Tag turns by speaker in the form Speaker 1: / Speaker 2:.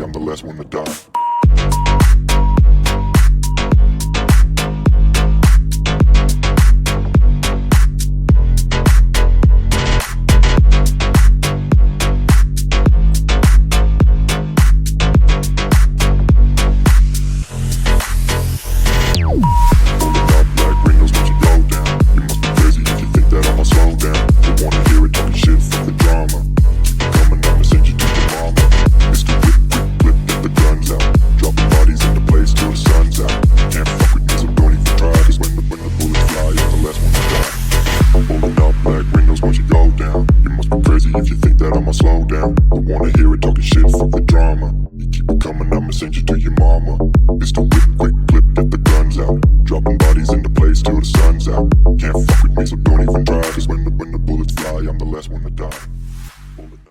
Speaker 1: I'm the last one to die. If you think that I'ma slow down, I wanna hear it talking shit, fuck the drama. You keep it coming, I'ma send you to your mama. It's the whip, quick clip, get the guns out. Dropping bodies into place till the sun's out. Can't fuck with me, so don't even try, cause when the bullets fly, I'm the last one to die.